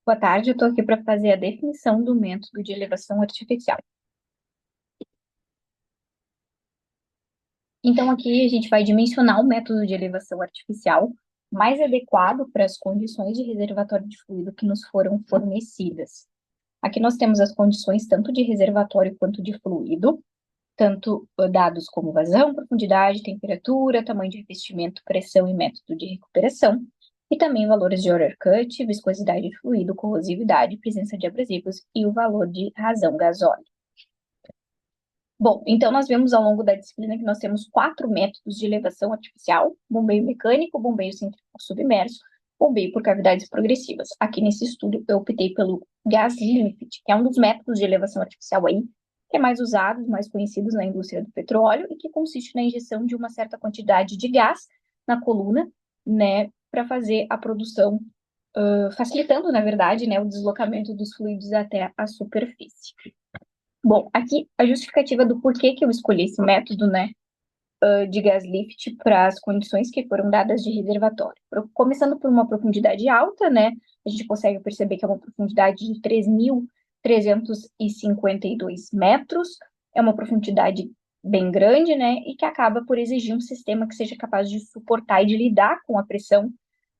Boa tarde, eu estou aqui para fazer a definição do método de elevação artificial. Então, aqui a gente vai dimensionar o método de elevação artificial mais adequado para as condições de reservatório de fluido que nos foram fornecidas. Aqui nós temos as condições tanto de reservatório quanto de fluido, tanto dados como vazão, profundidade, temperatura, tamanho de revestimento, pressão e método de recuperação, e também valores de order cut, viscosidade de fluido, corrosividade, presença de abrasivos e o valor de razão gasóleo. Bom, então nós vemos ao longo da disciplina que nós temos 4 métodos de elevação artificial: bombeio mecânico, bombeio centrífugo submerso, bombeio por cavidades progressivas. Aqui nesse estudo eu optei pelo gas lift, que é um dos métodos de elevação artificial aí, que é mais usado, mais conhecidos na indústria do petróleo e que consiste na injeção de uma certa quantidade de gás na coluna, né, para fazer a produção, facilitando, na verdade, né, o deslocamento dos fluidos até a superfície. Bom, aqui a justificativa do porquê que eu escolhi esse método, né, de gas lift para as condições que foram dadas de reservatório. Começando por uma profundidade alta, né, a gente consegue perceber que é uma profundidade de 3.352 metros, é uma profundidade bem grande, né, e que acaba por exigir um sistema que seja capaz de suportar e de lidar com a pressão,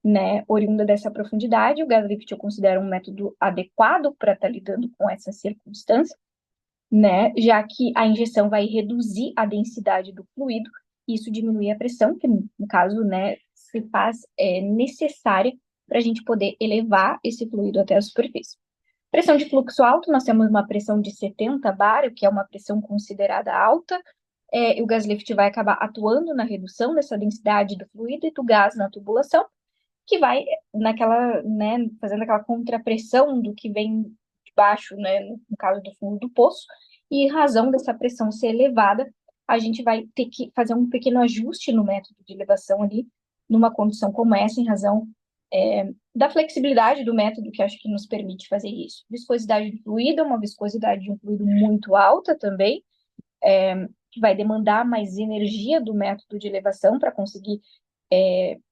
né, oriunda dessa profundidade. O gas lift eu considero um método adequado para estar lidando com essa circunstância, né? Já que a injeção vai reduzir a densidade do fluido, e isso diminui a pressão, que no caso, né, se faz necessária para a gente poder elevar esse fluido até a superfície. Pressão de fluxo alto, nós temos uma pressão de 70 bar, que é uma pressão considerada alta, e o gas lift vai acabar atuando na redução dessa densidade do fluido e do gás na tubulação, que vai naquela, né, fazendo aquela contrapressão do que vem de baixo, né, no caso do fundo do poço, e em razão dessa pressão ser elevada, a gente vai ter que fazer um pequeno ajuste no método de elevação ali, numa condição como essa, em razão da flexibilidade do método, que acho que nos permite fazer isso. Viscosidade do fluido é uma viscosidade de um fluido muito alta também, que vai demandar mais energia do método de elevação para conseguir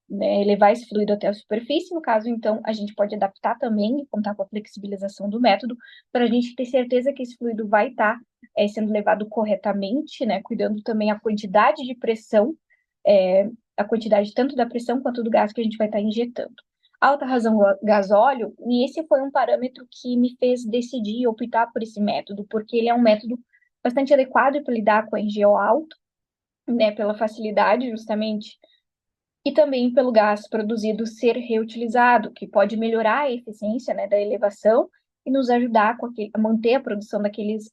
né, elevar esse fluido até a superfície. No caso, então, a gente pode adaptar também e contar com a flexibilização do método para a gente ter certeza que esse fluido vai estar sendo levado corretamente, né, cuidando também a quantidade de pressão, a quantidade tanto da pressão quanto do gás que a gente vai estar injetando. Alta razão gasóleo, e esse foi um parâmetro que me fez decidir optar por esse método, porque ele é um método bastante adequado para lidar com a RGO alto, né, pela facilidade, justamente, e também pelo gás produzido ser reutilizado, que pode melhorar a eficiência, né, da elevação e nos ajudar a manter a produção daqueles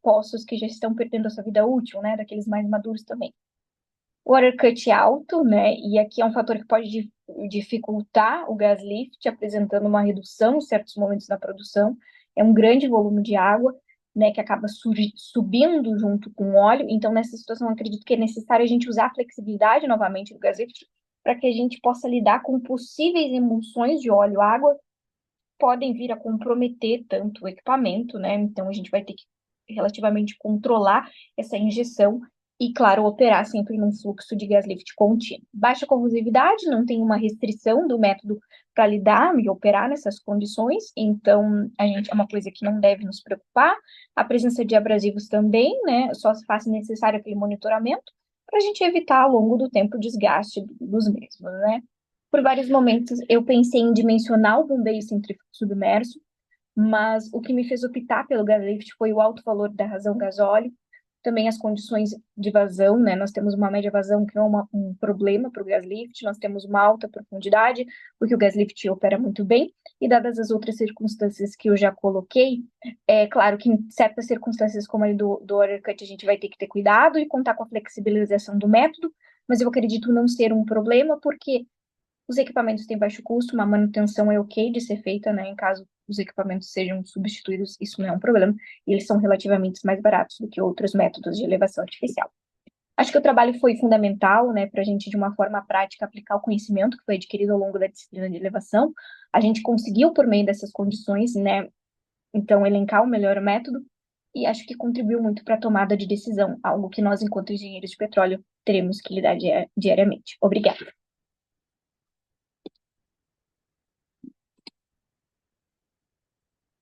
poços que já estão perdendo a sua vida útil, né, daqueles mais maduros também. O water cut alto, né, e aqui é um fator que pode dificultar o gas lift, apresentando uma redução em certos momentos da produção. É um grande volume de água, né, que acaba subindo junto com o óleo. Então, nessa situação, eu acredito que é necessário a gente usar a flexibilidade novamente do gas lift para que a gente possa lidar com possíveis emulsões de óleo-água que podem vir a comprometer tanto o equipamento, né? Então, a gente vai ter que relativamente controlar essa injeção e, claro, operar sempre num fluxo de gas lift contínuo. Baixa corrosividade, não tem uma restrição do método para lidar e operar nessas condições, então a gente é uma coisa que não deve nos preocupar. A presença de abrasivos também, né? Só se faz necessário aquele monitoramento para a gente evitar ao longo do tempo o desgaste dos mesmos, né? Por vários momentos eu pensei em dimensionar o bombeio centrífugo submerso, mas o que me fez optar pelo gas lift foi o alto valor da razão gasóleo, também as condições de vazão, né? Nós temos uma média vazão que não é um problema para o gas lift, nós temos uma alta profundidade, porque o gas lift opera muito bem, e dadas as outras circunstâncias que eu já coloquei, é claro que em certas circunstâncias, como a do order cut, a gente vai ter que ter cuidado e contar com a flexibilização do método, mas eu acredito não ser um problema, porque os equipamentos têm baixo custo, uma manutenção é ok de ser feita, né? Em caso os equipamentos sejam substituídos, isso não é um problema, e eles são relativamente mais baratos do que outros métodos de elevação artificial. Acho que o trabalho foi fundamental, né, para a gente, de uma forma prática, aplicar o conhecimento que foi adquirido ao longo da disciplina de elevação. A gente conseguiu, por meio dessas condições, né, então, elencar o melhor método, e acho que contribuiu muito para a tomada de decisão, algo que nós, enquanto engenheiros de petróleo, teremos que lidar diariamente. Obrigada.